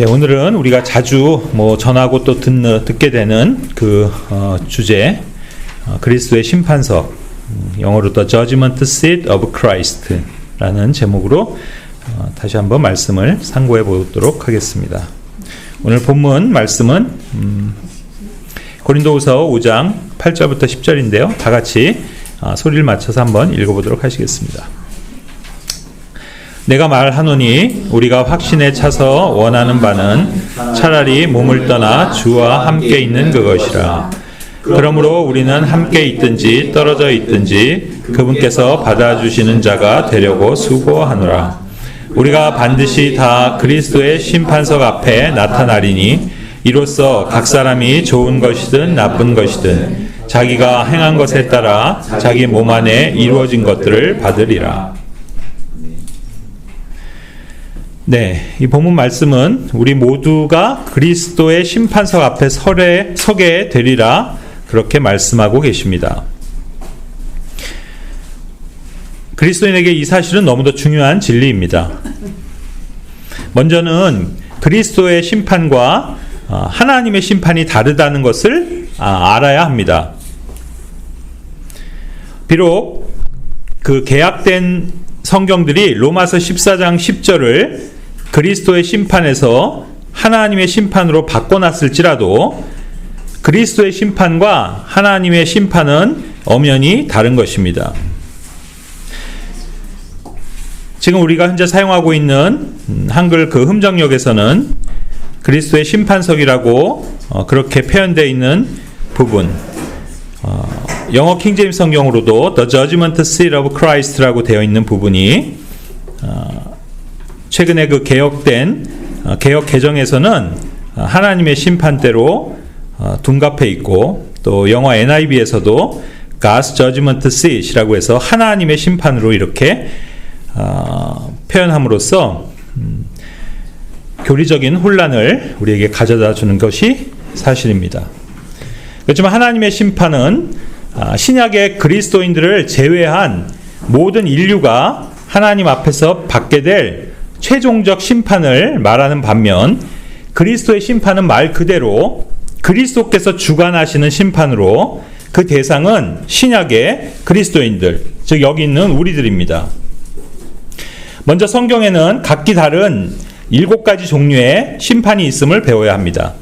네, 오늘은 우리가 자주 전하고 또 듣게 되는 그 주제, 그리스도의 심판석, 영어로 The Judgment Seat of Christ라는 제목으로 다시 한번 말씀을 상고해 보도록 하겠습니다. 오늘 본문 말씀은 고린도후서 5장 8절부터 10절인데요. 다 같이 소리를 맞춰서 한번 읽어보도록 하시겠습니다. 내가 말하노니 우리가 확신에 차서 원하는 바는 차라리 몸을 떠나 주와 함께 있는 그것이라. 그러므로 우리는 함께 있든지 떨어져 있든지 그분께서 받아주시는 자가 되려고 수고하노라. 우리가 반드시 다 그리스도의 심판석 앞에 나타나리니 이로써 각 사람이 좋은 것이든 나쁜 것이든 자기가 행한 것에 따라 자기 몸 안에 이루어진 것들을 받으리라. 네, 이 본문 말씀은 우리 모두가 그리스도의 심판석 앞에 서게 되리라 그렇게 말씀하고 계십니다. 그리스도인에게 이 사실은 너무도 중요한 진리입니다. 먼저는 그리스도의 심판과 하나님의 심판이 다르다는 것을 알아야 합니다. 비록 그 개약된 성경들이 로마서 14장 10절을 그리스도의 심판에서 하나님의 심판으로 바꿔놨을지라도 그리스도의 심판과 하나님의 심판은 엄연히 다른 것입니다. 지금 우리가 현재 사용하고 있는 한글 그 흠정역에서는 그리스도의 심판석이라고 그렇게 표현되어 있는 부분, 영어 킹제임스 성경으로도 The Judgment Seat of Christ라고 되어 있는 부분이 최근에 그 개혁 개정에서는 하나님의 심판대로 둔갑해 있고, 또 영어 NIV에서도 God's Judgment Seat이라고 해서 하나님의 심판으로 이렇게 표현함으로써 교리적인 혼란을 우리에게 가져다 주는 것이 사실입니다. 그렇지만 하나님의 심판은 신약의 그리스도인들을 제외한 모든 인류가 하나님 앞에서 받게 될 최종적 심판을 말하는 반면, 그리스도의 심판은 말 그대로 그리스도께서 주관하시는 심판으로 그 대상은 신약의 그리스도인들, 즉 여기 있는 우리들입니다. 먼저 성경에는 각기 다른 7가지 종류의 심판이 있음을 배워야 합니다.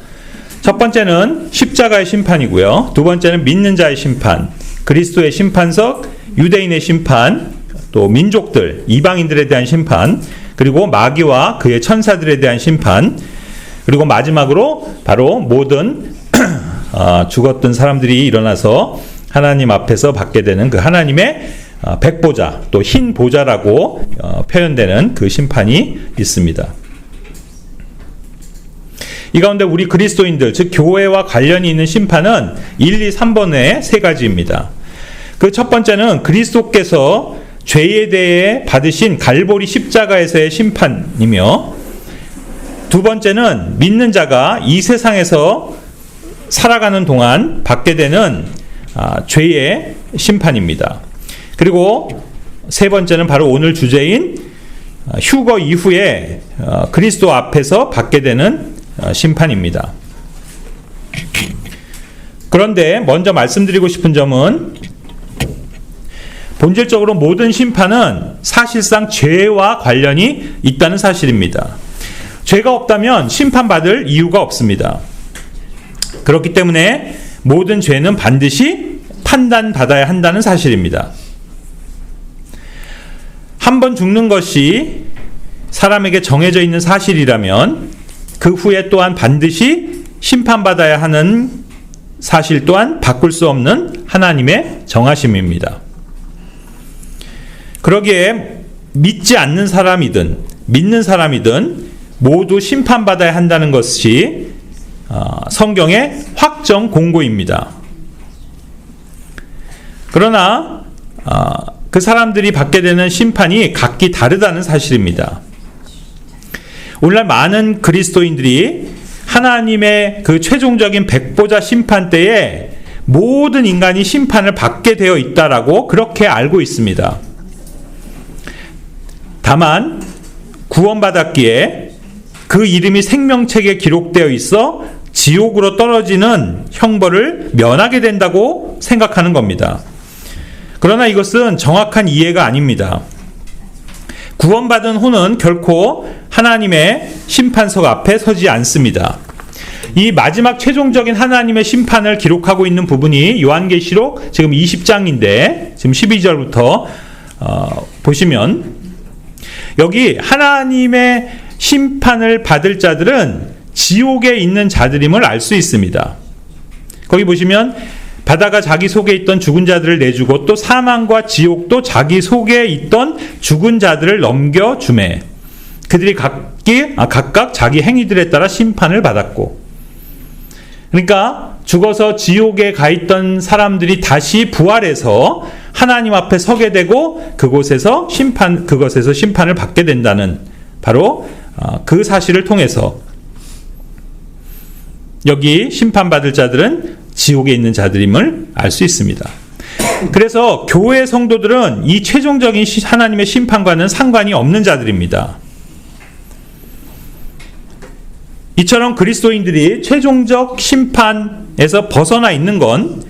첫 번째는 십자가의 심판이고요. 두 번째는 믿는 자의 심판, 그리스도의 심판석, 유대인의 심판, 또 민족들, 이방인들에 대한 심판, 그리고 마귀와 그의 천사들에 대한 심판, 그리고 마지막으로 바로 모든 죽었던 사람들이 일어나서 하나님 앞에서 받게 되는 그 하나님의 백보자, 또 흰 보자라고 표현되는 그 심판이 있습니다. 이 가운데 우리 그리스도인들, 즉 교회와 관련이 있는 심판은 1, 2, 3번의 3가지입니다. 그 첫 번째는 그리스도께서 죄에 대해 받으신 갈보리 십자가에서의 심판이며, 두 번째는 믿는 자가 이 세상에서 살아가는 동안 받게 되는 죄의 심판입니다. 그리고 세 번째는 바로 오늘 주제인 휴거 이후에 그리스도 앞에서 받게 되는 심판입니다. 그런데 먼저 말씀드리고 싶은 점은, 본질적으로 모든 심판은 사실상 죄와 관련이 있다는 사실입니다. 죄가 없다면 심판받을 이유가 없습니다. 그렇기 때문에 모든 죄는 반드시 판단받아야 한다는 사실입니다. 한 번 죽는 것이 사람에게 정해져 있는 사실이라면 그 후에 또한 반드시 심판받아야 하는 사실 또한 바꿀 수 없는 하나님의 정하심입니다. 그러기에 믿지 않는 사람이든 믿는 사람이든 모두 심판받아야 한다는 것이 성경의 확정 공고입니다. 그러나 그 사람들이 받게 되는 심판이 각기 다르다는 사실입니다. 오늘날 많은 그리스도인들이 하나님의 그 최종적인 백보자 심판 때에 모든 인간이 심판을 받게 되어 있다라고 그렇게 알고 있습니다. 다만 구원받았기에 그 이름이 생명책에 기록되어 있어 지옥으로 떨어지는 형벌을 면하게 된다고 생각하는 겁니다. 그러나 이것은 정확한 이해가 아닙니다. 구원받은 혼은 결코 하나님의 심판석 앞에 서지 않습니다. 이 마지막 최종적인 하나님의 심판을 기록하고 있는 부분이 요한계시록 지금 20장인데 지금 12절부터 보시면 여기 하나님의 심판을 받을 자들은 지옥에 있는 자들임을 알 수 있습니다. 거기 보시면 바다가 자기 속에 있던 죽은 자들을 내주고 또 사망과 지옥도 자기 속에 있던 죽은 자들을 넘겨주매 그들이 각각 자기 행위들에 따라 심판을 받았고, 그러니까 죽어서 지옥에 가 있던 사람들이 다시 부활해서 하나님 앞에 서게 되고 그것에서 심판을 받게 된다는 바로 그 사실을 통해서 여기 심판받을 자들은 지옥에 있는 자들임을 알 수 있습니다. 그래서 교회 성도들은 이 최종적인 하나님의 심판과는 상관이 없는 자들입니다. 이처럼 그리스도인들이 최종적 심판에서 벗어나 있는 건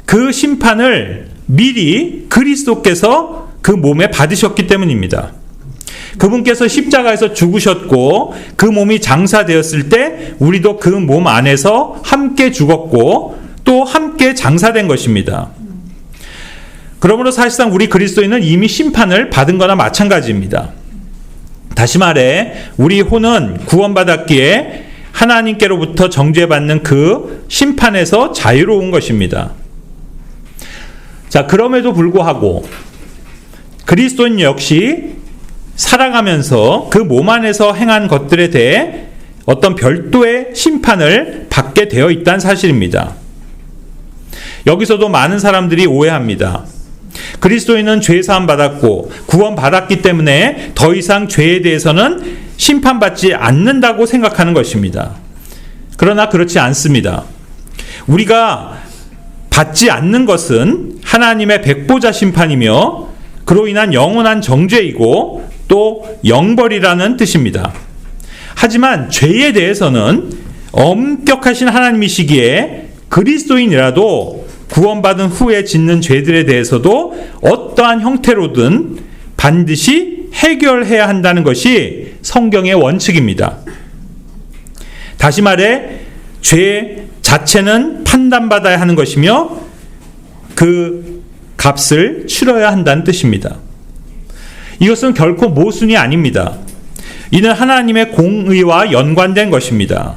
그 심판을 미리 그리스도께서 그 몸에 받으셨기 때문입니다. 그분께서 십자가에서 죽으셨고 그 몸이 장사되었을 때 우리도 그 몸 안에서 함께 죽었고 또 함께 장사된 것입니다. 그러므로 사실상 우리 그리스도인은 이미 심판을 받은 거나 마찬가지입니다. 다시 말해 우리 혼은 구원받았기에 하나님께로부터 정죄받는 그 심판에서 자유로운 것입니다. 자, 그럼에도 불구하고 그리스도인 역시 살아가면서 그 몸 안에서 행한 것들에 대해 어떤 별도의 심판을 받게 되어 있다는 사실입니다. 여기서도 많은 사람들이 오해합니다. 그리스도인은 죄 사함 받았고 구원 받았기 때문에 더 이상 죄에 대해서는 심판받지 않는다고 생각하는 것입니다. 그러나 그렇지 않습니다. 우리가 받지 않는 것은 하나님의 백보자 심판이며 그로 인한 영원한 정죄이고 또 영벌이라는 뜻입니다. 하지만 죄에 대해서는 엄격하신 하나님이시기에 그리스도인이라도 구원받은 후에 짓는 죄들에 대해서도 어떠한 형태로든 반드시 해결해야 한다는 것이 성경의 원칙입니다. 다시 말해 죄 자체는 판단받아야 하는 것이며 그 값을 치러야 한다는 뜻입니다. 이것은 결코 모순이 아닙니다. 이는 하나님의 공의와 연관된 것입니다.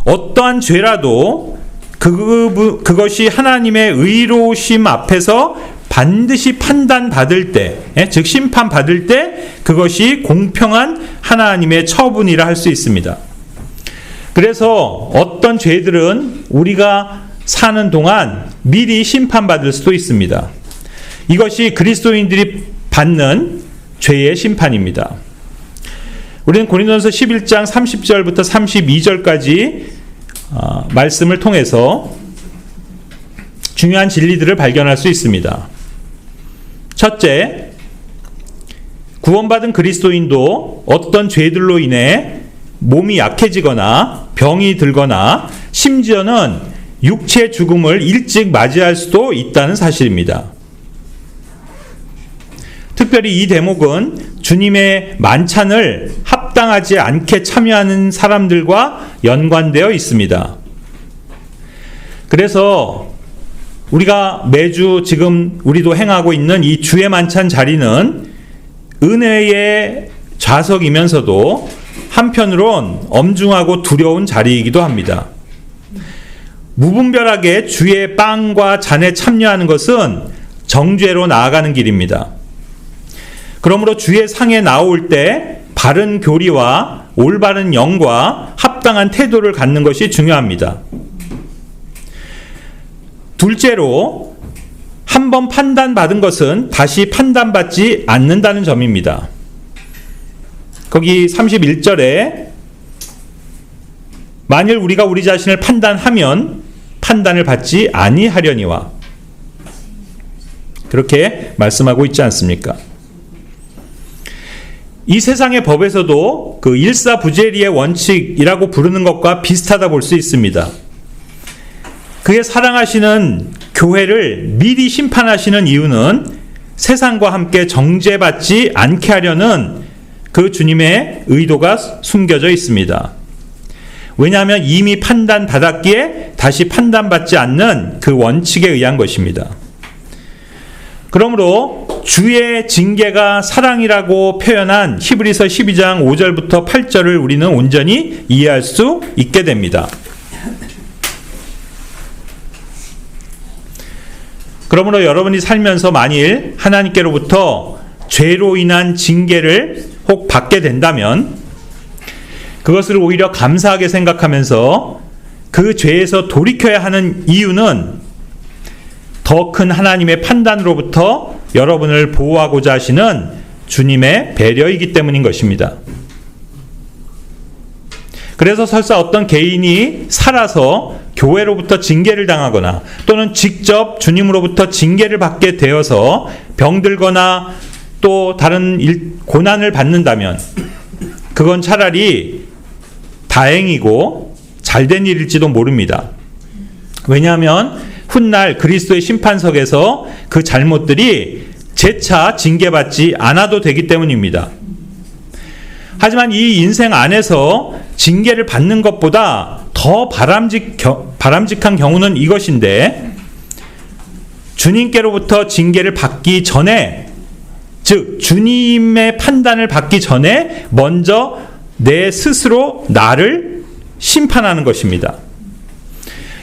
어떠한 죄라도 그것이 하나님의 의로우심 앞에서 반드시 판단받을 때, 즉 심판받을 때 그것이 공평한 하나님의 처분이라 할 수 있습니다. 그래서 어떤 죄들은 우리가 사는 동안 미리 심판받을 수도 있습니다. 이것이 그리스도인들이 받는 죄의 심판입니다. 우리는 고린도전서 11장 30절부터 32절까지 말씀을 통해서 중요한 진리들을 발견할 수 있습니다. 첫째, 구원받은 그리스도인도 어떤 죄들로 인해 몸이 약해지거나 병이 들거나 심지어는 육체의 죽음을 일찍 맞이할 수도 있다는 사실입니다. 특별히 이 대목은 주님의 만찬을 합당하지 않게 참여하는 사람들과 연관되어 있습니다. 그래서 우리가 매주 지금 우리도 행하고 있는 이 주의 만찬 자리는 은혜의 좌석이면서도 한편으론 엄중하고 두려운 자리이기도 합니다. 무분별하게 주의 빵과 잔에 참여하는 것은 정죄로 나아가는 길입니다. 그러므로 주의 상에 나올 때 바른 교리와 올바른 영과 합당한 태도를 갖는 것이 중요합니다. 둘째로, 한번 판단받은 것은 다시 판단받지 않는다는 점입니다. 거기 31절에 만일 우리가 우리 자신을 판단하면 판단을 받지 아니하려니와 그렇게 말씀하고 있지 않습니까? 이 세상의 법에서도 그 일사부재리의 원칙이라고 부르는 것과 비슷하다 볼 수 있습니다. 그의 사랑하시는 교회를 미리 심판하시는 이유는 세상과 함께 정죄받지 않게 하려는 그 주님의 의도가 숨겨져 있습니다. 왜냐하면 이미 판단받았기에 다시 판단받지 않는 그 원칙에 의한 것입니다. 그러므로 주의 징계가 사랑이라고 표현한 히브리서 12장 5절부터 8절을 우리는 온전히 이해할 수 있게 됩니다. 그러므로 여러분이 살면서 만일 하나님께로부터 죄로 인한 징계를 혹 받게 된다면 그것을 오히려 감사하게 생각하면서 그 죄에서 돌이켜야 하는 이유는 더 큰 하나님의 판단으로부터 여러분을 보호하고자 하시는 주님의 배려이기 때문인 것입니다. 그래서 설사 어떤 개인이 살아서 교회로부터 징계를 당하거나 또는 직접 주님으로부터 징계를 받게 되어서 병들거나 또 다른 고난을 받는다면 그건 차라리 다행이고 잘된 일일지도 모릅니다. 왜냐하면 훗날 그리스도의 심판석에서 그 잘못들이 재차 징계받지 않아도 되기 때문입니다. 하지만 이 인생 안에서 징계를 받는 것보다 더 바람직한 경우는 이것인데, 주님께로부터 징계를 받기 전에, 즉 주님의 판단을 받기 전에 먼저 내 스스로 나를 심판하는 것입니다.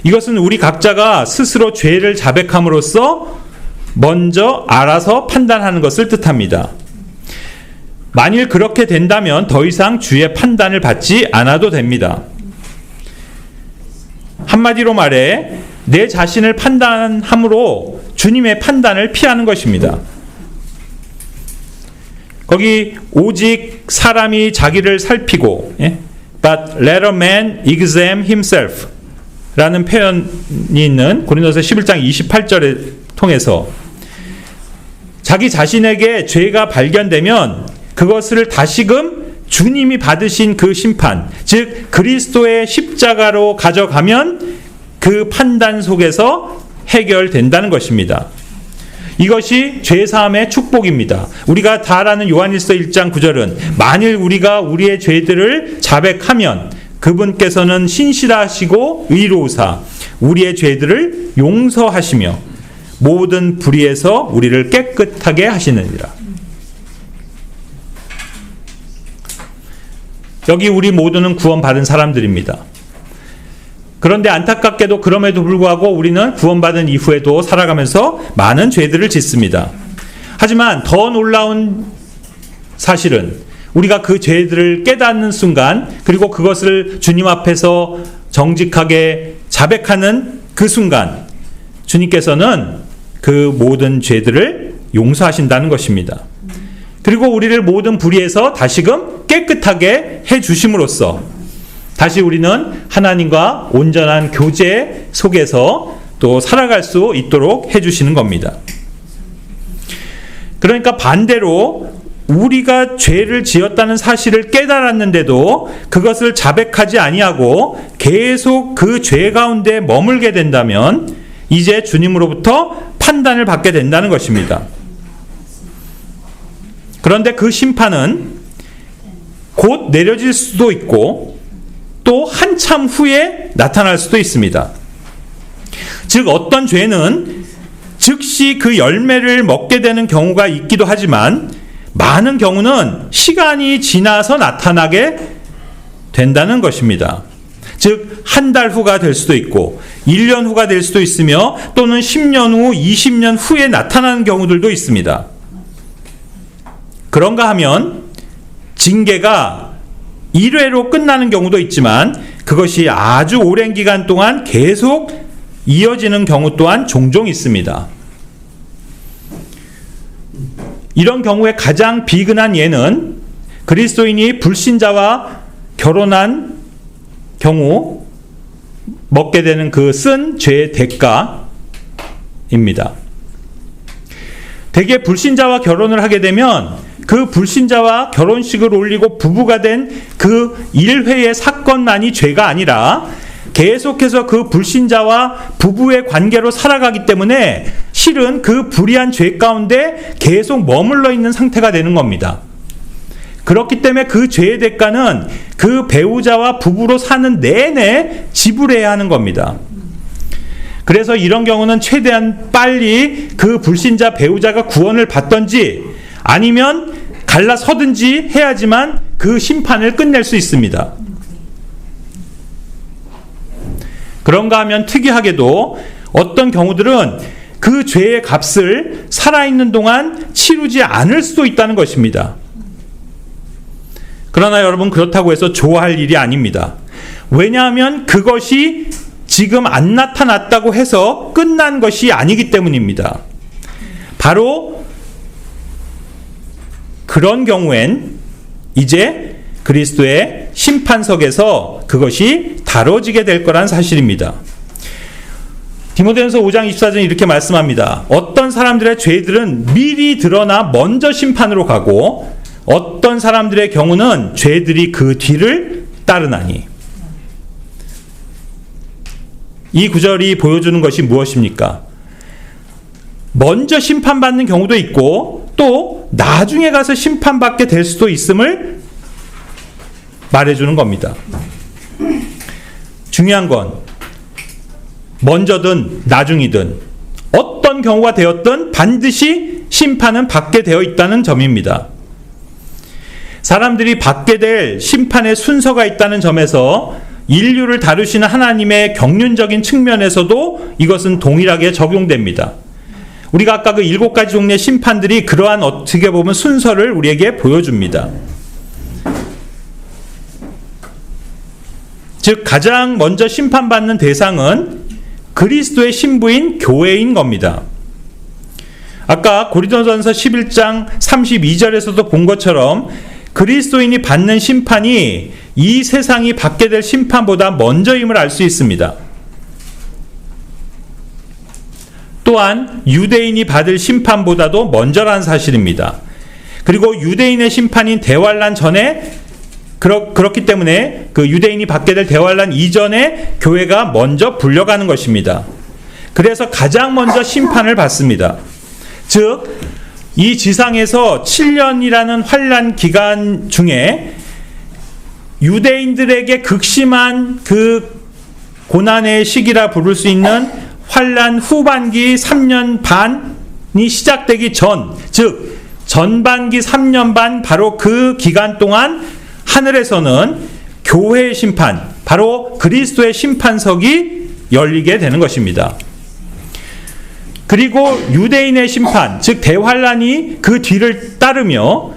이것은 우리 각자가 스스로 죄를 자백함으로써 먼저 알아서 판단하는 것을 뜻합니다. 만일 그렇게 된다면 더 이상 주의 판단을 받지 않아도 됩니다. 한마디로 말해 내 자신을 판단함으로 주님의 판단을 피하는 것입니다. 거기 오직 사람이 자기를 살피고 But let a man examine himself 라는 표현이 있는 고린도서 11장 28절을 통해서 자기 자신에게 죄가 발견되면 그것을 다시금 주님이 받으신 그 심판, 즉 그리스도의 십자가로 가져가면 그 판단 속에서 해결된다는 것입니다. 이것이 죄사함의 축복입니다. 우리가 다 아는 요한일서 1장 9절은 만일 우리가 우리의 죄들을 자백하면 그분께서는 신실하시고 의로우사 우리의 죄들을 용서하시며 모든 불의에서 우리를 깨끗하게 하시느니라. 여기 우리 모두는 구원받은 사람들입니다. 그런데 안타깝게도 그럼에도 불구하고 우리는 구원받은 이후에도 살아가면서 많은 죄들을 짓습니다. 하지만 더 놀라운 사실은 우리가 그 죄들을 깨닫는 순간, 그리고 그것을 주님 앞에서 정직하게 자백하는 그 순간 주님께서는 그 모든 죄들을 용서하신다는 것입니다. 그리고 우리를 모든 불의에서 다시금 깨끗하게 해주심으로써 다시 우리는 하나님과 온전한 교제 속에서 또 살아갈 수 있도록 해주시는 겁니다. 그러니까 반대로 우리가 죄를 지었다는 사실을 깨달았는데도 그것을 자백하지 아니하고 계속 그 죄 가운데 머물게 된다면 이제 주님으로부터 판단을 받게 된다는 것입니다. 그런데 그 심판은 곧 내려질 수도 있고 또 한참 후에 나타날 수도 있습니다. 즉 어떤 죄는 즉시 그 열매를 먹게 되는 경우가 있기도 하지만 많은 경우는 시간이 지나서 나타나게 된다는 것입니다. 즉 한 달 후가 될 수도 있고 1년 후가 될 수도 있으며 또는 10년 후, 20년 후에 나타나는 경우들도 있습니다. 그런가 하면 징계가 1회로 끝나는 경우도 있지만 그것이 아주 오랜 기간 동안 계속 이어지는 경우 또한 종종 있습니다. 이런 경우에 가장 비근한 예는 그리스도인이 불신자와 결혼한 경우 먹게 되는 그 쓴 죄의 대가입니다. 대개 불신자와 결혼을 하게 되면 그 불신자와 결혼식을 올리고 부부가 된 그 1회의 사건만이 죄가 아니라 계속해서 그 불신자와 부부의 관계로 살아가기 때문에 실은 그 불의한 죄 가운데 계속 머물러 있는 상태가 되는 겁니다. 그렇기 때문에 그 죄의 대가는 그 배우자와 부부로 사는 내내 지불해야 하는 겁니다. 그래서 이런 경우는 최대한 빨리 그 불신자 배우자가 구원을 받든지 아니면 갈라서든지 해야지만 그 심판을 끝낼 수 있습니다. 그런가 하면 특이하게도 어떤 경우들은 그 죄의 값을 살아있는 동안 치르지 않을 수도 있다는 것입니다. 그러나 여러분, 그렇다고 해서 좋아할 일이 아닙니다. 왜냐하면 그것이 지금 안 나타났다고 해서 끝난 것이 아니기 때문입니다. 바로 그런 경우엔 이제 그리스도의 심판석에서 그것이 다뤄지게 될 거란 사실입니다. 디모데전서 5장 24절 이렇게 말씀합니다. 어떤 사람들의 죄들은 미리 드러나 먼저 심판으로 가고 어떤 사람들의 경우는 죄들이 그 뒤를 따르나니. 이 구절이 보여주는 것이 무엇입니까? 먼저 심판받는 경우도 있고 또 나중에 가서 심판받게 될 수도 있음을 말해주는 겁니다. 중요한 건 먼저든 나중이든 어떤 경우가 되었든 반드시 심판은 받게 되어 있다는 점입니다. 사람들이 받게 될 심판의 순서가 있다는 점에서 인류를 다루시는 하나님의 경륜적인 측면에서도 이것은 동일하게 적용됩니다. 우리가 아까 그 7가지 종류의 심판들이 그러한 어떻게 보면 순서를 우리에게 보여줍니다. 즉 가장 먼저 심판받는 대상은 그리스도의 신부인 교회인 겁니다. 아까 고린도전서 11장 32절에서도 본 것처럼 그리스도인이 받는 심판이 이 세상이 받게 될 심판보다 먼저임을 알 수 있습니다. 또한 유대인이 받을 심판보다도 먼저라는 사실입니다. 그리고 유대인의 심판인 대환란 전에 그렇기 때문에 그 유대인이 받게 될 대환란 이전에 교회가 먼저 불려가는 것입니다. 그래서 가장 먼저 심판을 받습니다. 즉 이 지상에서 7년이라는 환란 기간 중에 유대인들에게 극심한 그 고난의 시기라 부를 수 있는 환란 후반기 3년 반이 시작되기 전, 즉 전반기 3년 반 바로 그 기간 동안 하늘에서는 교회의 심판, 바로 그리스도의 심판석이 열리게 되는 것입니다. 그리고 유대인의 심판, 즉 대환란이 그 뒤를 따르며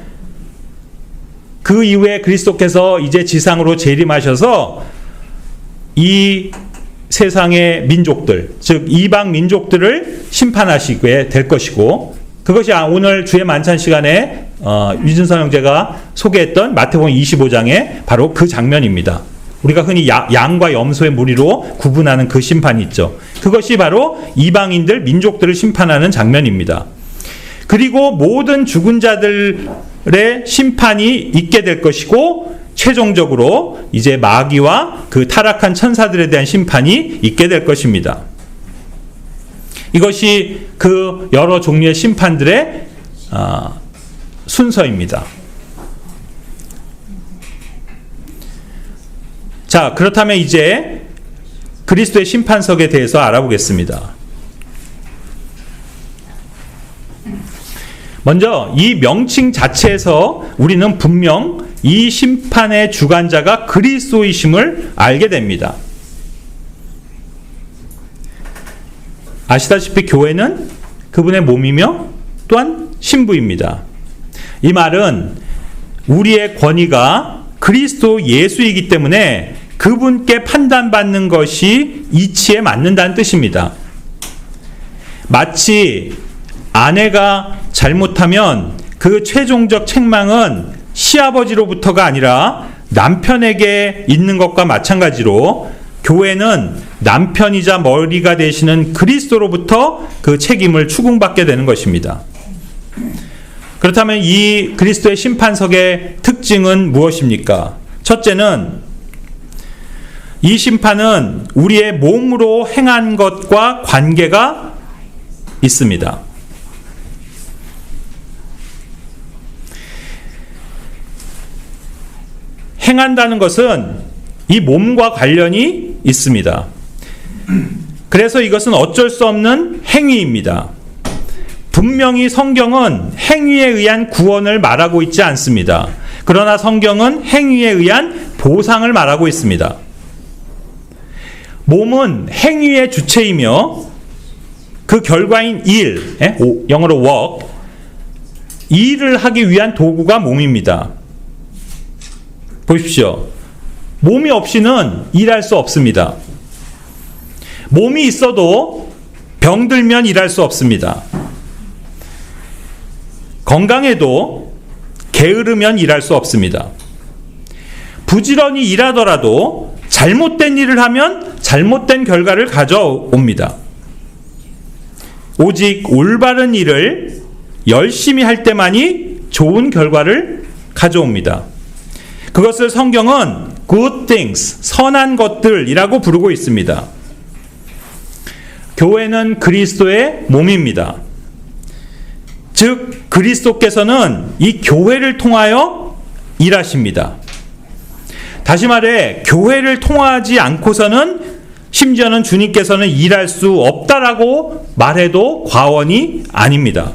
그 이후에 그리스도께서 이제 지상으로 재림하셔서 이 세상의 민족들, 즉 이방 민족들을 심판하시게 될 것이고, 그것이 오늘 주의 만찬 시간에 유진선 형제가 소개했던 마태복음 25장의 바로 그 장면입니다. 우리가 흔히 양과 염소의 무리로 구분하는 그 심판이 있죠. 그것이 바로 이방인들, 민족들을 심판하는 장면입니다. 그리고 모든 죽은 자들의 심판이 있게 될 것이고, 최종적으로 이제 마귀와 그 타락한 천사들에 대한 심판이 있게 될 것입니다. 이것이 그 여러 종류의 심판들의 순서입니다. 자, 그렇다면 이제 그리스도의 심판석에 대해서 알아보겠습니다. 먼저 이 명칭 자체에서 우리는 분명 이 심판의 주관자가 그리스도이심을 알게 됩니다. 아시다시피 교회는 그분의 몸이며 또한 신부입니다. 이 말은 우리의 권위가 그리스도 예수이기 때문에 그분께 판단받는 것이 이치에 맞는다는 뜻입니다. 마치 아내가 잘못하면 그 최종적 책망은 시아버지로부터가 아니라 남편에게 있는 것과 마찬가지로 교회는 남편이자 머리가 되시는 그리스도로부터 그 책임을 추궁받게 되는 것입니다. 그렇다면 이 그리스도의 심판석의 특징은 무엇입니까? 첫째는 이 심판은 우리의 몸으로 행한 것과 관계가 있습니다. 행한다는 것은 이 몸과 관련이 있습니다. 그래서 이것은 어쩔 수 없는 행위입니다. 분명히 성경은 행위에 의한 구원을 말하고 있지 않습니다. 그러나 성경은 행위에 의한 보상을 말하고 있습니다. 몸은 행위의 주체이며 그 결과인 일, 영어로 work, 일을 하기 위한 도구가 몸입니다. 보십시오. 몸이 없이는 일할 수 없습니다. 몸이 있어도 병들면 일할 수 없습니다. 건강해도 게으르면 일할 수 없습니다. 부지런히 일하더라도 잘못된 일을 하면 잘못된 결과를 가져옵니다. 오직 올바른 일을 열심히 할 때만이 좋은 결과를 가져옵니다. 그것을 성경은 good things, 선한 것들이라고 부르고 있습니다. 교회는 그리스도의 몸입니다. 즉 그리스도께서는 이 교회를 통하여 일하십니다. 다시 말해 교회를 통하지 않고서는 심지어는 주님께서는 일할 수 없다라고 말해도 과언이 아닙니다.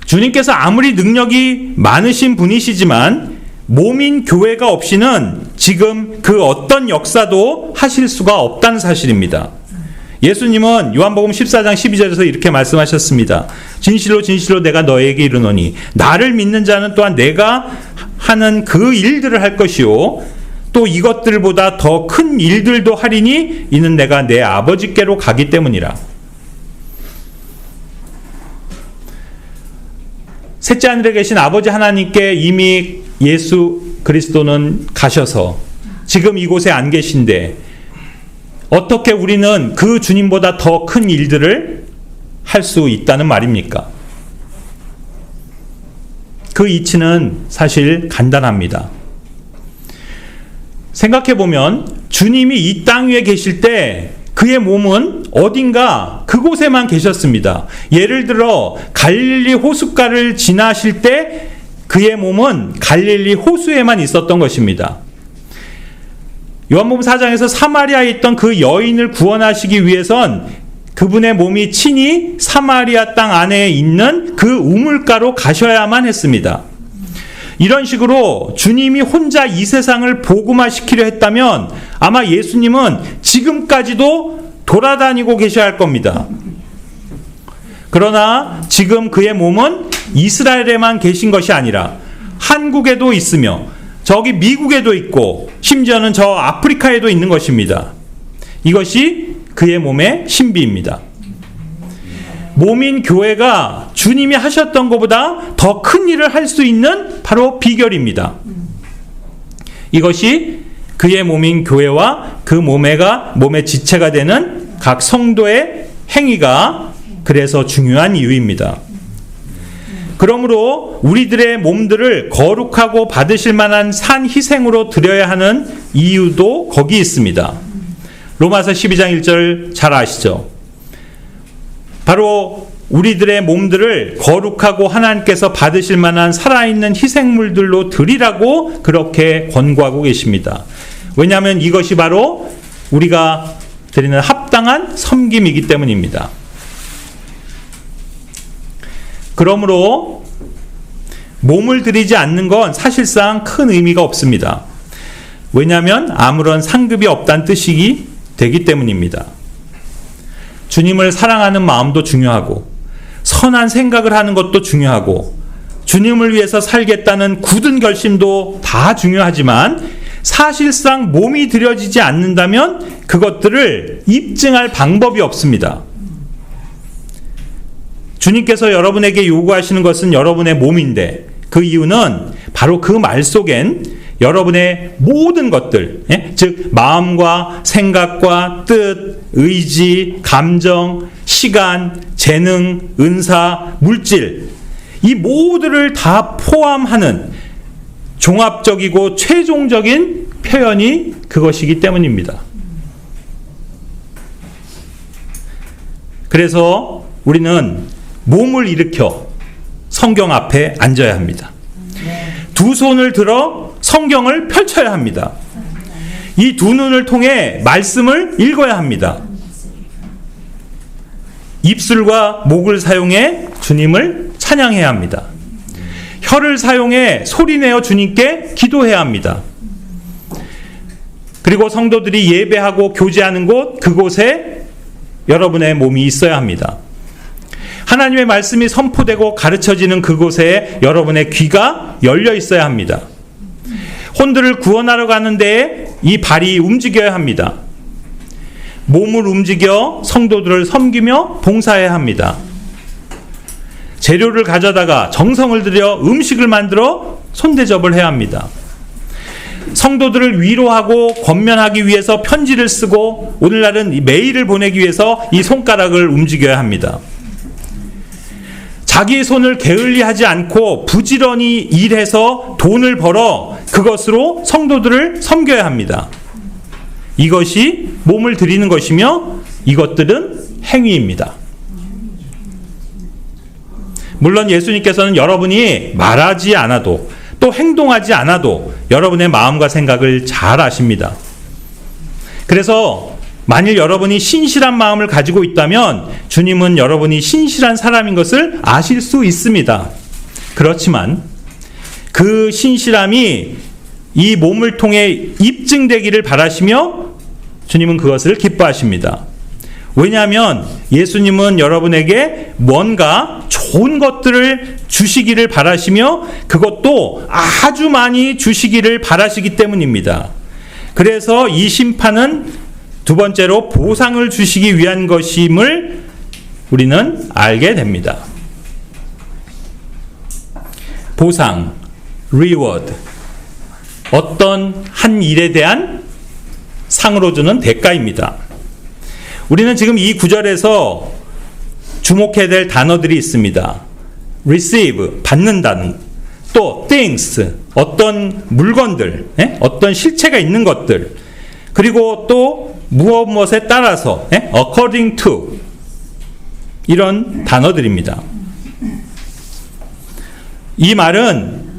주님께서 아무리 능력이 많으신 분이시지만 몸인 교회가 없이는 지금 그 어떤 역사도 하실 수가 없다는 사실입니다. 예수님은 요한복음 14장 12절에서 이렇게 말씀하셨습니다. 진실로 진실로 내가 너에게 이르노니 나를 믿는 자는 또한 내가 하는 그 일들을 할 것이요 또 이것들보다 더 큰 일들도 하리니 이는 내가 내 아버지께로 가기 때문이라. 셋째 하늘에 계신 아버지 하나님께 이미 예수 그리스도는 가셔서 지금 이곳에 안 계신데 어떻게 우리는 그 주님보다 더 큰 일들을 할 수 있다는 말입니까? 그 이치는 사실 간단합니다. 생각해보면 주님이 이 땅 위에 계실 때 그의 몸은 어딘가 그곳에만 계셨습니다. 예를 들어 갈릴리 호숫가를 지나실 때 그의 몸은 갈릴리 호수에만 있었던 것입니다. 요한복음 4장에서 사마리아에 있던 그 여인을 구원하시기 위해선 그분의 몸이 친히 사마리아 땅 안에 있는 그 우물가로 가셔야만 했습니다. 이런 식으로 주님이 혼자 이 세상을 복음화시키려 했다면 아마 예수님은 지금까지도 돌아다니고 계셔야 할 겁니다. 그러나 지금 그의 몸은 이스라엘에만 계신 것이 아니라 한국에도 있으며 저기 미국에도 있고 심지어는 저 아프리카에도 있는 것입니다. 이것이 그의 몸의 신비입니다. 몸인 교회가 주님이 하셨던 것보다 더 큰 일을 할 수 있는 바로 비결입니다. 이것이 그의 몸인 교회와 그 몸의 지체가 되는 각 성도의 행위가 그래서 중요한 이유입니다. 그러므로 우리들의 몸들을 거룩하고 받으실 만한 산 희생으로 드려야 하는 이유도 거기 있습니다. 로마서 12장 1절 잘 아시죠? 바로 우리들의 몸들을 거룩하고 하나님께서 받으실 만한 살아있는 희생물들로 드리라고 그렇게 권고하고 계십니다. 왜냐하면 이것이 바로 우리가 드리는 합당한 섬김이기 때문입니다. 그러므로 몸을 드리지 않는 건 사실상 큰 의미가 없습니다. 왜냐하면 아무런 상급이 없다는 뜻이 되기 때문입니다. 주님을 사랑하는 마음도 중요하고 선한 생각을 하는 것도 중요하고 주님을 위해서 살겠다는 굳은 결심도 다 중요하지만 사실상 몸이 드려지지 않는다면 그것들을 입증할 방법이 없습니다. 주님께서 여러분에게 요구하시는 것은 여러분의 몸인데 그 이유는 바로 그 말 속엔 여러분의 모든 것들, 즉 마음과 생각과 뜻, 의지, 감정, 시간, 재능, 은사, 물질 이 모두를 다 포함하는 종합적이고 최종적인 표현이 그것이기 때문입니다. 그래서 우리는 몸을 일으켜 성경 앞에 앉아야 합니다. 두 손을 들어 성경을 펼쳐야 합니다. 이 두 눈을 통해 말씀을 읽어야 합니다. 입술과 목을 사용해 주님을 찬양해야 합니다. 혀를 사용해 소리내어 주님께 기도해야 합니다. 그리고 성도들이 예배하고 교제하는 곳, 그곳에 여러분의 몸이 있어야 합니다. 하나님의 말씀이 선포되고 가르쳐지는 그곳에 여러분의 귀가 열려 있어야 합니다. 혼들을 구원하러 가는 데에 이 발이 움직여야 합니다. 몸을 움직여 성도들을 섬기며 봉사해야 합니다. 재료를 가져다가 정성을 들여 음식을 만들어 손대접을 해야 합니다. 성도들을 위로하고 권면하기 위해서 편지를 쓰고 오늘날은 이 메일을 보내기 위해서 이 손가락을 움직여야 합니다. 자기의 손을 게을리하지 않고 부지런히 일해서 돈을 벌어 그것으로 성도들을 섬겨야 합니다. 이것이 몸을 드리는 것이며 이것들은 행위입니다. 물론 예수님께서는 여러분이 말하지 않아도 또 행동하지 않아도 여러분의 마음과 생각을 잘 아십니다. 그래서 만일 여러분이 신실한 마음을 가지고 있다면 주님은 여러분이 신실한 사람인 것을 아실 수 있습니다. 그렇지만 그 신실함이 이 몸을 통해 입증되기를 바라시며 주님은 그것을 기뻐하십니다. 왜냐하면 예수님은 여러분에게 뭔가 좋은 것들을 주시기를 바라시며 그것도 아주 많이 주시기를 바라시기 때문입니다. 그래서 이 심판은 두 번째로 보상을 주시기 위한 것임을 우리는 알게 됩니다. 보상, reward, 어떤 한 일에 대한 상으로 주는 대가입니다. 우리는 지금 이 구절에서 주목해야 될 단어들이 있습니다. receive, 받는다는, 또 things, 어떤 물건들, 어떤 실체가 있는 것들, 그리고 또 무엇에 따라서, according to, 이런 단어들입니다. 이 말은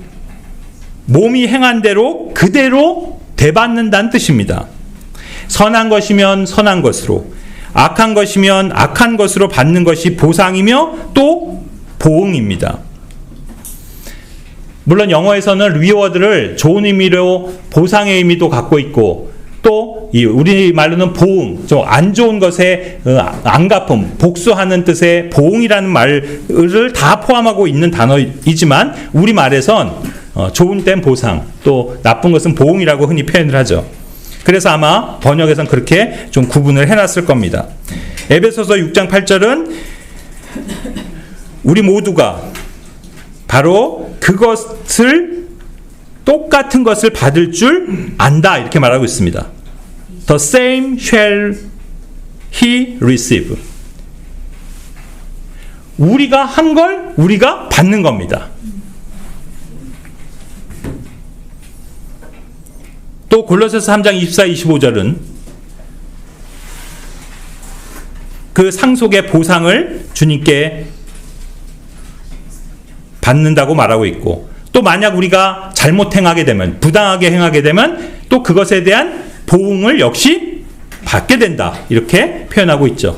몸이 행한 대로 그대로 되받는다는 뜻입니다. 선한 것이면 선한 것으로, 악한 것이면 악한 것으로 받는 것이 보상이며 또 보응입니다. 물론 영어에서는 reward를 좋은 의미로 보상의 의미도 갖고 있고 또 우리 말로는 보응, 좀 안 좋은 것에 안갚음, 복수하는 뜻의 보응이라는 말을 다 포함하고 있는 단어이지만 우리 말에선 좋은 땐 보상, 또 나쁜 것은 보응이라고 흔히 표현을 하죠. 그래서 아마 번역에선 그렇게 좀 구분을 해놨을 겁니다. 에베소서 6장 8절은 우리 모두가 바로 그것을 똑같은 것을 받을 줄 안다 이렇게 말하고 있습니다. The same shall he receive. 우리가 한 걸 우리가 받는 겁니다. 또 골로새서 3장 24, 25절은 그 상속의 보상을 주님께 받는다고 말하고 있고 또 만약 우리가 잘못 행하게 되면 부당하게 행하게 되면 또 그것에 대한 보응을 역시 받게 된다 이렇게 표현하고 있죠.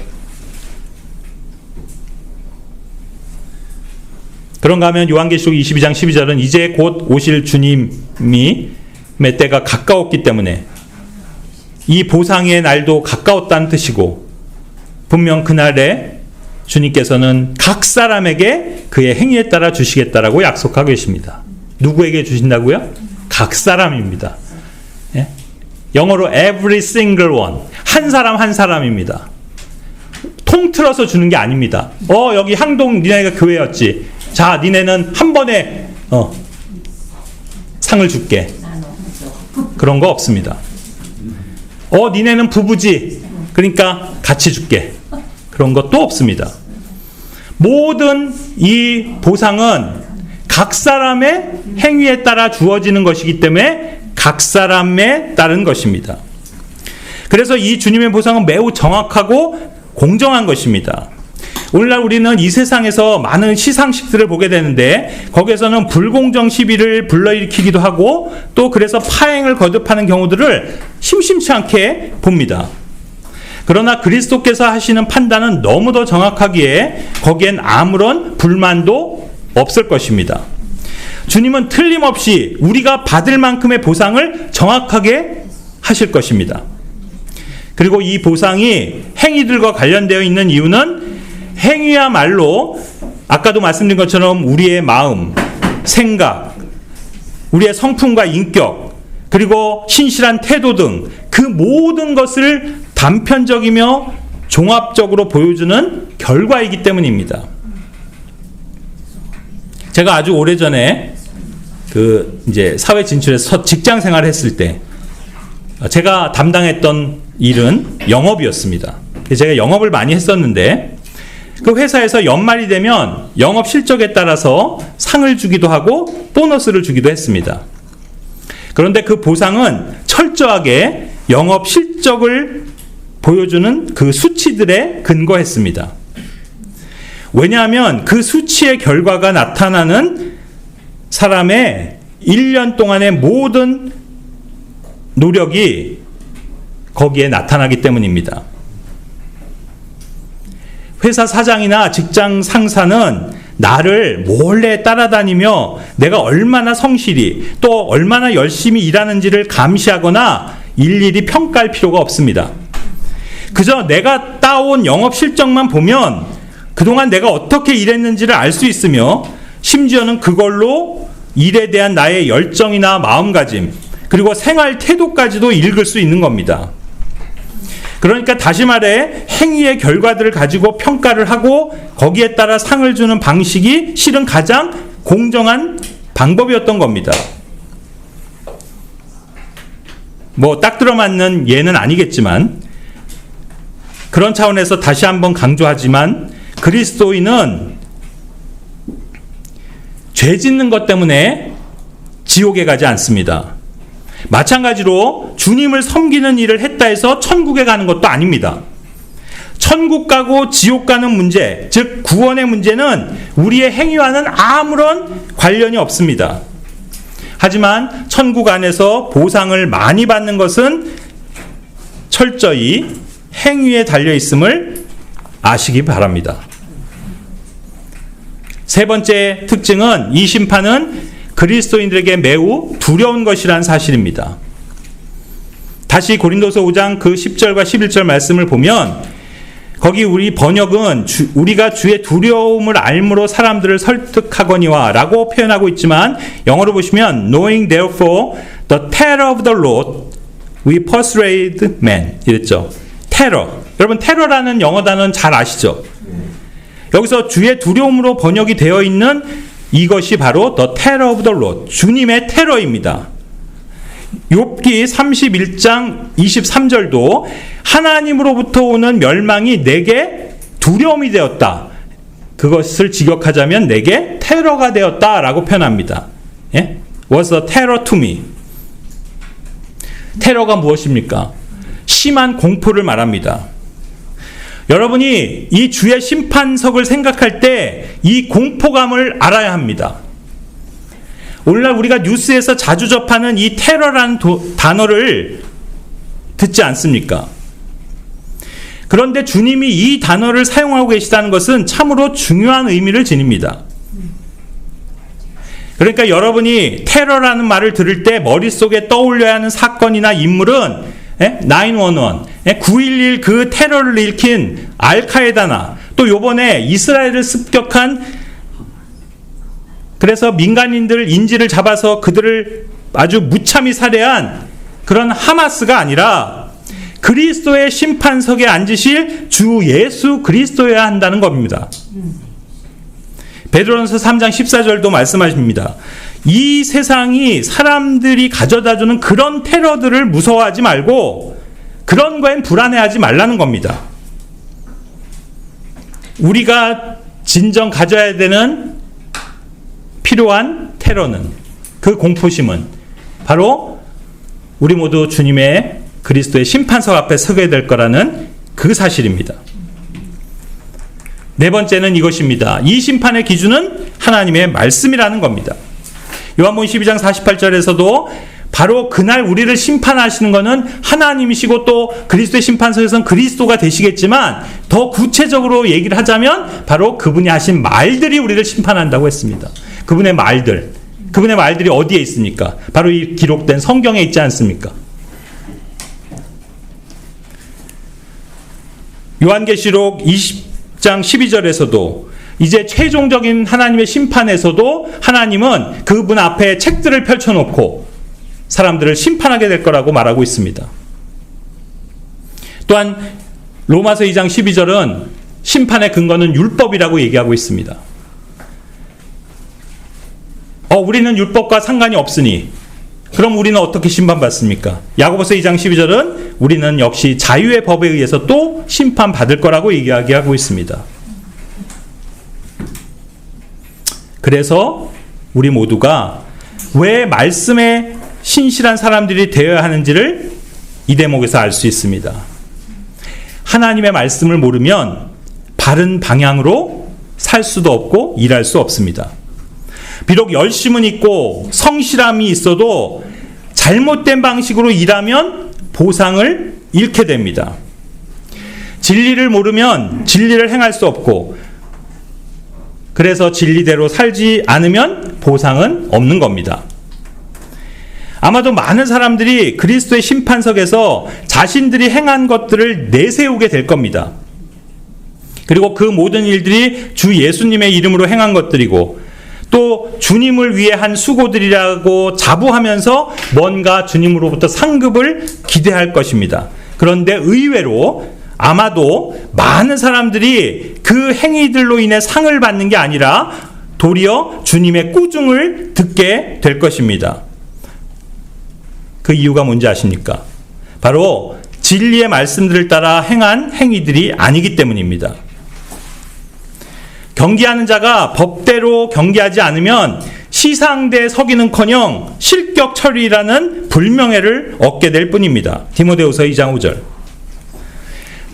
그런가 하면 요한계시록 22장 12절은 이제 곧 오실 주님이 의 때가 가까웠기 때문에 이 보상의 날도 가까웠다는 뜻이고 분명 그날에 주님께서는 각 사람에게 그의 행위에 따라 주시겠다라고 약속하고 계십니다. 누구에게 주신다고요? 각 사람입니다. 예? 영어로 every single one, 한 사람 한 사람입니다. 통틀어서 주는 게 아닙니다. 여기 항동 니네가 교회였지. 자, 니네는 한 번에 상을 줄게. 그런 거 없습니다. 니네는 부부지. 그러니까 같이 줄게. 그런 것도 없습니다. 모든 이 보상은 각 사람의 행위에 따라 주어지는 것이기 때문에 각 사람에 따른 것입니다. 그래서 이 주님의 보상은 매우 정확하고 공정한 것입니다. 오늘날 우리는 이 세상에서 많은 시상식들을 보게 되는데 거기에서는 불공정 시비를 불러일으키기도 하고 또 그래서 파행을 거듭하는 경우들을 심심치 않게 봅니다. 그러나 그리스도께서 하시는 판단은 너무도 정확하기에 거기엔 아무런 불만도 없을 것입니다. 주님은 틀림없이 우리가 받을 만큼의 보상을 정확하게 하실 것입니다. 그리고 이 보상이 행위들과 관련되어 있는 이유는 행위야말로 아까도 말씀드린 것처럼 우리의 마음, 생각, 우리의 성품과 인격, 그리고 신실한 태도 등 그 모든 것을 단편적이며 종합적으로 보여주는 결과이기 때문입니다. 제가 아주 오래전에 이제 사회 진출해서 직장 생활을 했을 때 제가 담당했던 일은 영업이었습니다. 제가 영업을 많이 했었는데 그 회사에서 연말이 되면 영업 실적에 따라서 상을 주기도 하고 보너스를 주기도 했습니다. 그런데 그 보상은 철저하게 영업 실적을 보여주는 그 수치들에 근거했습니다. 왜냐하면 그 수치의 결과가 나타나는 사람의 1년 동안의 모든 노력이 거기에 나타나기 때문입니다. 회사 사장이나 직장 상사는 나를 몰래 따라다니며 내가 얼마나 성실히 또 얼마나 열심히 일하는지를 감시하거나 일일이 평가할 필요가 없습니다. 그저 내가 따온 영업 실적만 보면 그동안 내가 어떻게 일했는지를 알 수 있으며 심지어는 그걸로 일에 대한 나의 열정이나 마음가짐 그리고 생활 태도까지도 읽을 수 있는 겁니다. 그러니까 다시 말해 행위의 결과들을 가지고 평가를 하고 거기에 따라 상을 주는 방식이 실은 가장 공정한 방법이었던 겁니다. 뭐 딱 들어맞는 예는 아니겠지만 그런 차원에서 다시 한번 강조하지만 그리스도인은 죄 짓는 것 때문에 지옥에 가지 않습니다. 마찬가지로 주님을 섬기는 일을 했다 해서 천국에 가는 것도 아닙니다. 천국 가고 지옥 가는 문제, 즉 구원의 문제는 우리의 행위와는 아무런 관련이 없습니다. 하지만 천국 안에서 보상을 많이 받는 것은 철저히 행위에 달려 있음을 아시기 바랍니다. 세 번째 특징은 이 심판은 그리스도인들에게 매우 두려운 것이라는 사실입니다. 다시 고린도서 5장 그 10절과 11절 말씀을 보면 거기 우리 번역은 우리가 주의 두려움을 알므로 사람들을 설득하거니와 라고 표현하고 있지만 영어로 보시면 knowing therefore the terror of the Lord we persuade men 이랬죠. 테러. 여러분 테러라는 영어 단어는 잘 아시죠? 여기서 주의 두려움으로 번역이 되어 있는 이것이 바로 the terror of the Lord, 주님의 테러입니다. 욥기 31장 23절도 하나님으로부터 오는 멸망이 내게 두려움이 되었다. 그것을 직역하자면 내게 테러가 되었다라고 표현합니다. 예? Was a terror to me. 테러가 무엇입니까? 심한 공포를 말합니다. 여러분이 이 주의 심판석을 생각할 때 이 공포감을 알아야 합니다. 오늘날 우리가 뉴스에서 자주 접하는 이 테러라는 단어를 듣지 않습니까? 그런데 주님이 이 단어를 사용하고 계시다는 것은 참으로 중요한 의미를 지닙니다. 그러니까 여러분이 테러라는 말을 들을 때 머릿속에 떠올려야 하는 사건이나 인물은 911, 9.11 그 테러를 일으킨 알카에다나 또 요번에 이스라엘을 습격한 그래서 민간인들 인질을 잡아서 그들을 아주 무참히 살해한 그런 하마스가 아니라 그리스도의 심판석에 앉으실 주 예수 그리스도여야 한다는 겁니다. 베드로전서 3장 14절도 말씀하십니다. 이 세상이 사람들이 가져다주는 그런 테러들을 무서워하지 말고 그런 거엔 불안해하지 말라는 겁니다. 우리가 진정 가져야 되는 필요한 테러는, 그 공포심은 바로 우리 모두 주님의 그리스도의 심판석 앞에 서게 될 거라는 그 사실입니다. 네 번째는 이것입니다. 이 심판의 기준은 하나님의 말씀이라는 겁니다. 요한복음 12장 48절에서도 바로 그날 우리를 심판하시는 것은 하나님이시고 또 그리스도의 심판석에서는 그리스도가 되시겠지만 더 구체적으로 얘기를 하자면 바로 그분이 하신 말들이 우리를 심판한다고 했습니다. 그분의 말들이 어디에 있습니까? 바로 이 기록된 성경에 있지 않습니까? 요한계시록 20장 12절에서도 이제 최종적인 하나님의 심판에서도 하나님은 그분 앞에 책들을 펼쳐놓고 사람들을 심판하게 될 거라고 말하고 있습니다. 또한 로마서 2장 12절은 심판의 근거는 율법이라고 얘기하고 있습니다. 우리는 율법과 상관이 없으니 그럼 우리는 어떻게 심판받습니까? 야고보서 2장 12절은 우리는 역시 자유의 법에 의해서 또 심판받을 거라고 이야기하고 있습니다. 그래서 우리 모두가 왜 말씀에 신실한 사람들이 되어야 하는지를 이 대목에서 알 수 있습니다. 하나님의 말씀을 모르면 바른 방향으로 살 수도 없고 일할 수 없습니다. 비록 열심은 있고 성실함이 있어도 잘못된 방식으로 일하면 보상을 잃게 됩니다. 진리를 모르면 진리를 행할 수 없고 그래서 진리대로 살지 않으면 보상은 없는 겁니다. 아마도 많은 사람들이 그리스도의 심판석에서 자신들이 행한 것들을 내세우게 될 겁니다. 그리고 그 모든 일들이 주 예수님의 이름으로 행한 것들이고 또 주님을 위해 한 수고들이라고 자부하면서 뭔가 주님으로부터 상급을 기대할 것입니다. 그런데 의외로 아마도 많은 사람들이 그 행위들로 인해 상을 받는 게 아니라 도리어 주님의 꾸중을 듣게 될 것입니다. 그 이유가 뭔지 아십니까? 바로 진리의 말씀들을 따라 행한 행위들이 아니기 때문입니다. 경계하는 자가 법대로 경계하지 않으면 시상대에 서기는커녕 실격 처리라는 불명예를 얻게 될 뿐입니다. 디모데후서 2장 5절.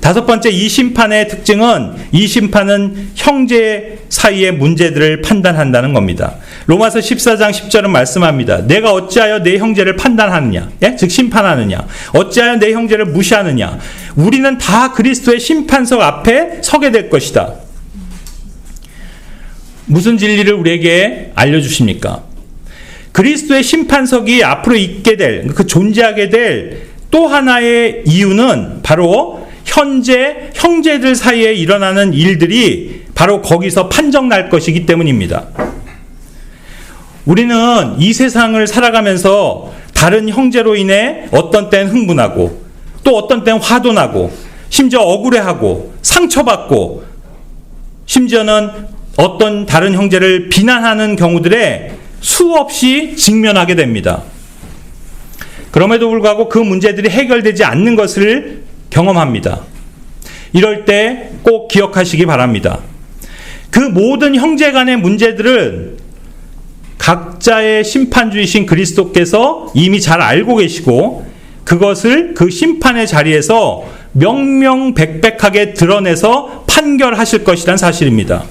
다섯 번째, 이 심판의 특징은 이 심판은 형제 사이의 문제들을 판단한다는 겁니다. 로마서 14장 10절은 말씀합니다. 내가 어찌하여 내 형제를 판단하느냐? 즉 심판하느냐? 어찌하여 내 형제를 무시하느냐? 우리는 다 그리스도의 심판석 앞에 서게 될 것이다. 무슨 진리를 우리에게 알려주십니까? 그리스도의 심판석이 앞으로 있게 될, 존재하게 될 또 하나의 이유는 바로 현재 형제들 사이에 일어나는 일들이 바로 거기서 판정날 것이기 때문입니다. 우리는 이 세상을 살아가면서 다른 형제로 인해 어떤 때는 흥분하고 또 어떤 때는 화도 나고 심지어 억울해하고 상처받고 심지어는 어떤 다른 형제를 비난하는 경우들에 수없이 직면하게 됩니다. 그럼에도 불구하고 그 문제들이 해결되지 않는 것을 경험합니다. 이럴 때 꼭 기억하시기 바랍니다. 그 모든 형제 간의 문제들은 각자의 심판주이신 그리스도께서 이미 잘 알고 계시고 그것을 그 심판의 자리에서 명명백백하게 드러내서 판결하실 것이란 사실입니다.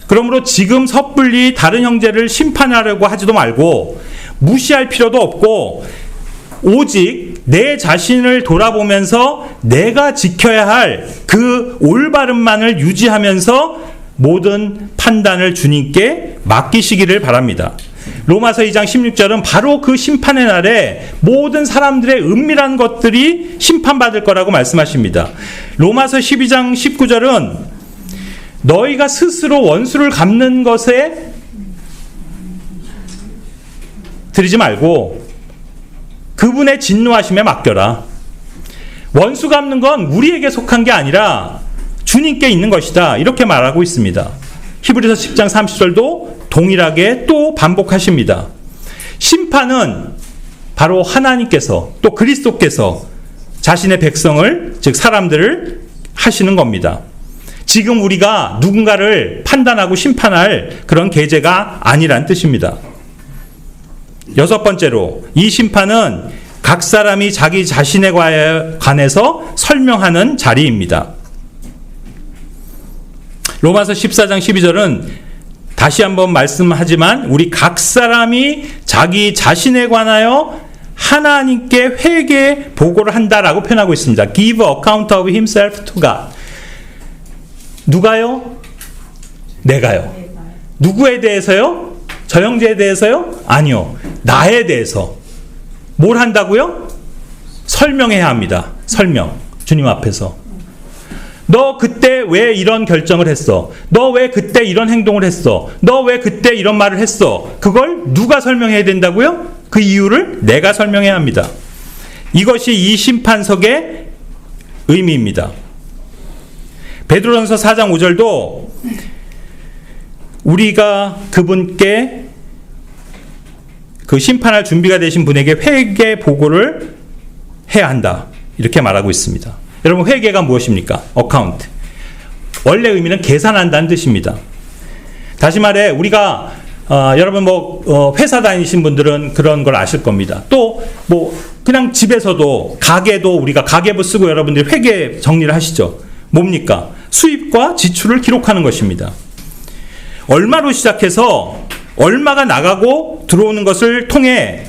그러므로 지금 섣불리 다른 형제를 심판하려고 하지도 말고 무시할 필요도 없고 오직 내 자신을 돌아보면서 내가 지켜야 할 그 올바름만을 유지하면서 모든 판단을 주님께 맡기시기를 바랍니다. 로마서 2장 16절은 바로 그 심판의 날에 모든 사람들의 은밀한 것들이 심판받을 거라고 말씀하십니다. 로마서 12장 19절은 너희가 스스로 원수를 갚는 것에 들이지 말고 그분의 진노하심에 맡겨라. 원수 갚는 건 우리에게 속한 게 아니라 주님께 있는 것이다. 이렇게 말하고 있습니다. 히브리서 10장 30절도 동일하게 또 반복하십니다. 심판은 바로 하나님께서 또 그리스도께서 자신의 백성을 즉 사람들을 하시는 겁니다. 지금 우리가 누군가를 판단하고 심판할 그런 계제가 아니란 뜻입니다. 여섯 번째로, 이 심판은 각 사람이 자기 자신에 관해서 설명하는 자리입니다. 로마서 14장 12절은 다시 한번 말씀하지만 우리 각 사람이 자기 자신에 관하여 하나님께 회개 보고를 한다라고 표현하고 있습니다. Give account of himself to God. 누가요? 내가요. 누구에 대해서요? 저 형제에 대해서요? 아니요. 나에 대해서. 뭘 한다고요? 설명해야 합니다. 설명. 주님 앞에서. 너 그때 왜 이런 결정을 했어? 너 왜 그때 이런 행동을 했어? 너 왜 그때 이런 말을 했어? 그걸 누가 설명해야 된다고요? 그 이유를 내가 설명해야 합니다. 이것이 이 심판석의 의미입니다. 베드로전서 4장 5절도 우리가 그분께 그 심판할 준비가 되신 분에게 회개 보고를 해야 한다. 이렇게 말하고 있습니다. 여러분, 회개가 무엇입니까? 어카운트. 원래 의미는 계산한다는 뜻입니다. 다시 말해 우리가 여러분 회사 다니신 분들은 그런 걸 아실 겁니다. 또 그냥 집에서도 가게도 우리가 가계부 쓰고 여러분들이 회계 정리를 하시죠. 뭡니까? 수입과 지출을 기록하는 것입니다. 얼마로 시작해서 얼마가 나가고 들어오는 것을 통해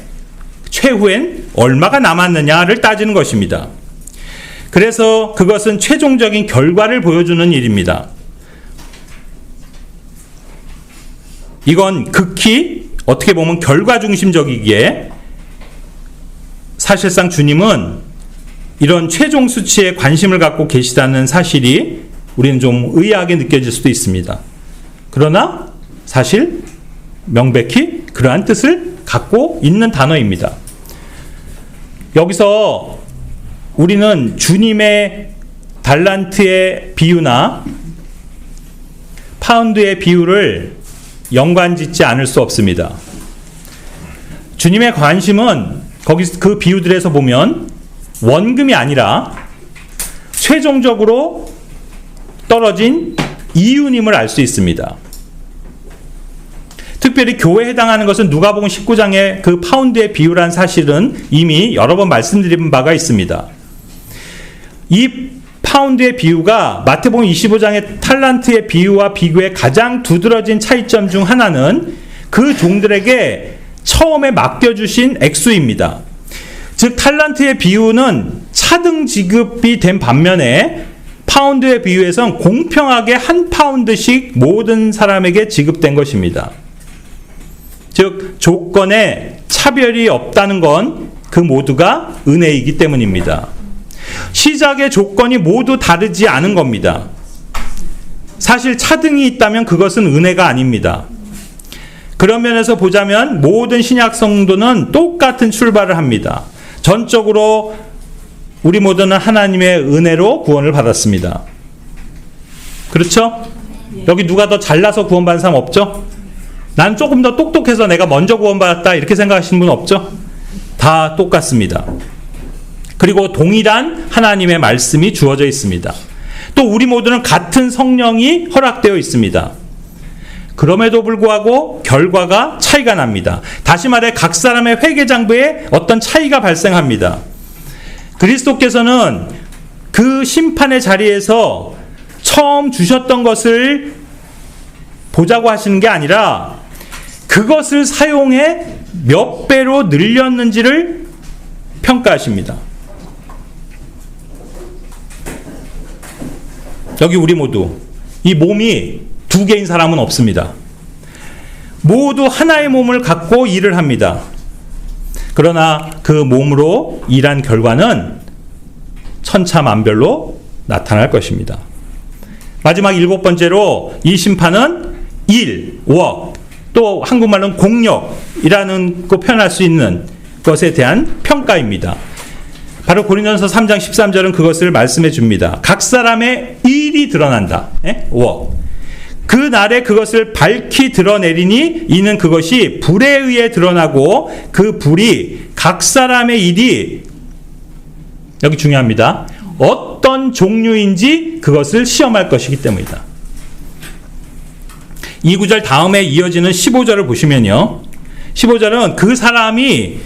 최후엔 얼마가 남았느냐를 따지는 것입니다. 그래서 그것은 최종적인 결과를 보여주는 일입니다. 이건 극히 어떻게 보면 결과 중심적이기에 사실상 주님은 이런 최종 수치에 관심을 갖고 계시다는 사실이 우리는 좀 의아하게 느껴질 수도 있습니다. 그러나 사실 명백히 그러한 뜻을 갖고 있는 단어입니다. 여기서 우리는 주님의 달란트의 비유나 파운드의 비유를 연관짓지 않을 수 없습니다. 주님의 관심은 거기 그 비유들에서 보면 원금이 아니라 최종적으로 떨어진 이유님을 알 수 있습니다. 특별히 교회에 해당하는 것은 누가복음 19장의 그 파운드의 비유란 사실은 이미 여러 번 말씀드린 바가 있습니다. 이 파운드의 비유가 마태복음 25장의 탈란트의 비유와 비교해 가장 두드러진 차이점 중 하나는 그 종들에게 처음에 맡겨주신 액수입니다. 즉 탈란트의 비유는 차등 지급이 된 반면에 파운드의 비유에선 공평하게 한 파운드씩 모든 사람에게 지급된 것입니다. 즉 조건에 차별이 없다는 건 그 모두가 은혜이기 때문입니다. 시작의 조건이 모두 다르지 않은 겁니다. 사실 차등이 있다면 그것은 은혜가 아닙니다. 그런 면에서 보자면 모든 신약 성도는 똑같은 출발을 합니다. 전적으로 우리 모두는 하나님의 은혜로 구원을 받았습니다. 그렇죠? 여기 누가 더 잘나서 구원받은 사람 없죠? 난 조금 더 똑똑해서 내가 먼저 구원받았다 이렇게 생각하시는 분 없죠? 다 똑같습니다. 그리고 동일한 하나님의 말씀이 주어져 있습니다. 또 우리 모두는 같은 성령이 허락되어 있습니다. 그럼에도 불구하고 결과가 차이가 납니다. 다시 말해 각 사람의 회개장부에 어떤 차이가 발생합니다. 그리스도께서는 그 심판의 자리에서 처음 주셨던 것을 보자고 하시는 게 아니라 그것을 사용해 몇 배로 늘렸는지를 평가하십니다. 여기 우리 모두 이 몸이 두 개인 사람은 없습니다. 모두 하나의 몸을 갖고 일을 합니다. 그러나 그 몸으로 일한 결과는 천차만별로 나타날 것입니다. 마지막 일곱 번째로 이 심판은 일, work, 또 한국말로는 공력이라는 거 표현할 수 있는 것에 대한 평가입니다. 바로 고린도전서 3장 13절은 그것을 말씀해 줍니다. 각 사람의 일이 드러난다. work. 그 날에 그것을 밝히 드러내리니 이는 그것이 불에 의해 드러나고 그 불이 각 사람의 일이 여기 중요합니다. 어떤 종류인지 그것을 시험할 것이기 때문이다. 이 구절 다음에 이어지는 15절을 보시면요. 15절은 그 사람이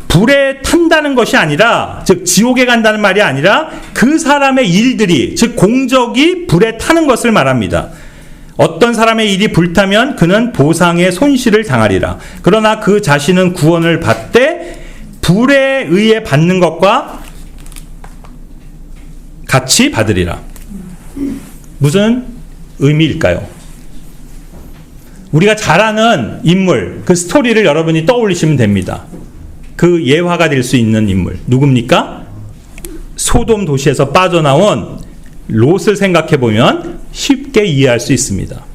불에 탄다는 것이 아니라, 즉 지옥에 간다는 말이 아니라 그 사람의 일들이, 즉 공적이 불에 타는 것을 말합니다. 어떤 사람의 일이 불타면 그는 보상의 손실을 당하리라. 그러나 그 자신은 구원을 받되 불에 의해 받는 것과 같이 받으리라. 무슨 의미일까요? 우리가 잘 아는 인물, 그 스토리를 여러분이 떠올리시면 됩니다. 그 예화가 될 수 있는 인물 누굽니까? 소돔 도시에서 빠져나온 롯을 생각해 보면 쉽게 이해할 수 있습니다.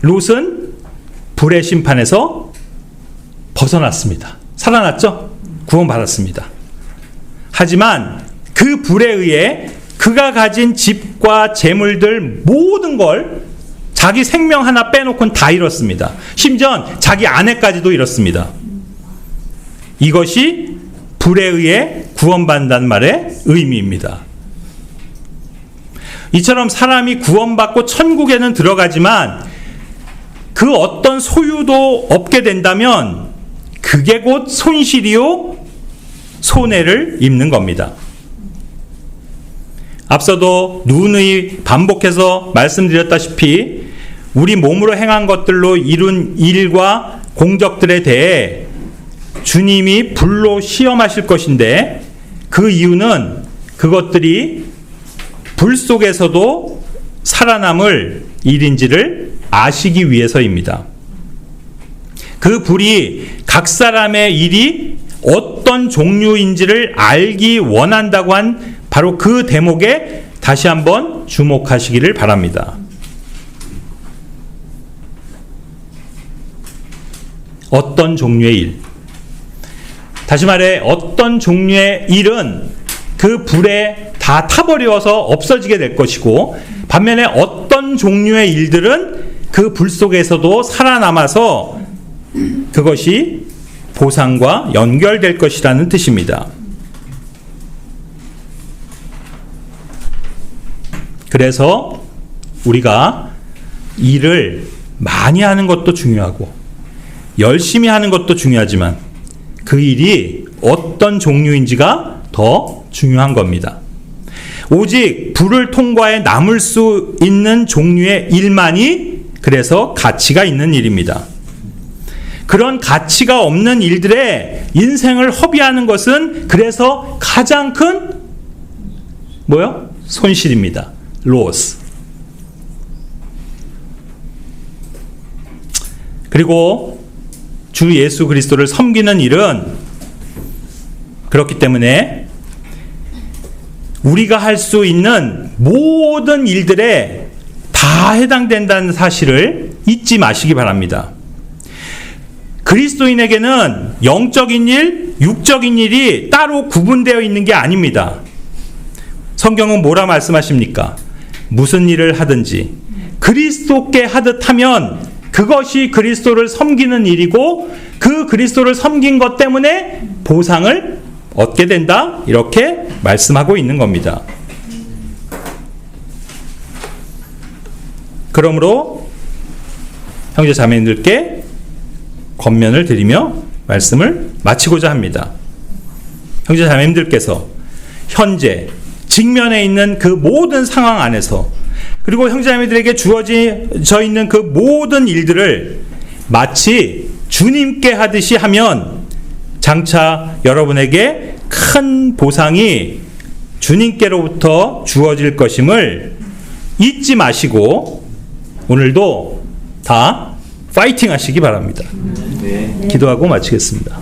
롯은 불의 심판에서 벗어났습니다. 살아났죠? 구원받았습니다. 하지만 그 불에 의해 그가 가진 집과 재물들 모든 걸, 자기 생명 하나 빼놓고는 다 잃었습니다. 심지어 자기 아내까지도 잃었습니다. 이것이 불에 의해 구원받는다는 말의 의미입니다. 이처럼 사람이 구원받고 천국에는 들어가지만 그 어떤 소유도 없게 된다면 그게 곧 손실이요 손해를 입는 겁니다. 앞서도 누누이 반복해서 말씀드렸다시피 우리 몸으로 행한 것들로 이룬 일과 공적들에 대해 주님이 불로 시험하실 것인데, 그 이유는 그것들이 불 속에서도 살아남을 일인지를 아시기 위해서입니다. 그 불이 각 사람의 일이 어떤 종류인지를 알기 원한다고 한 바로 그 대목에 다시 한번 주목하시기를 바랍니다. 어떤 종류의 일. 다시 말해 어떤 종류의 일은 그 불에 다 타버려서 없어지게 될 것이고, 반면에 어떤 종류의 일들은 그 불 속에서도 살아남아서 그것이 보상과 연결될 것이라는 뜻입니다. 그래서 우리가 일을 많이 하는 것도 중요하고 열심히 하는 것도 중요하지만 그 일이 어떤 종류인지가 더 중요한 겁니다. 오직 불을 통과해 남을 수 있는 종류의 일만이 그래서 가치가 있는 일입니다. 그런 가치가 없는 일들에 인생을 허비하는 것은 그래서 가장 큰 뭐요? 손실입니다. 로스. 그리고 주 예수 그리스도를 섬기는 일은 그렇기 때문에 우리가 할 수 있는 모든 일들에 다 해당된다는 사실을 잊지 마시기 바랍니다. 그리스도인에게는 영적인 일, 육적인 일이 따로 구분되어 있는 게 아닙니다. 성경은 뭐라 말씀하십니까? 무슨 일을 하든지 그리스도께 하듯 하면 그것이 그리스도를 섬기는 일이고 그 그리스도를 섬긴 것 때문에 보상을 얻게 된다, 이렇게 말씀하고 있는 겁니다. 그러므로 형제 자매님들께 권면을 드리며 말씀을 마치고자 합니다. 형제 자매님들께서 현재 직면에 있는 그 모든 상황 안에서, 그리고 형제 자매들에게 주어져 있는 그 모든 일들을 마치 주님께 하듯이 하면 장차 여러분에게 큰 보상이 주님께로부터 주어질 것임을 잊지 마시고 오늘도 다 파이팅 하시기 바랍니다. 기도하고 마치겠습니다.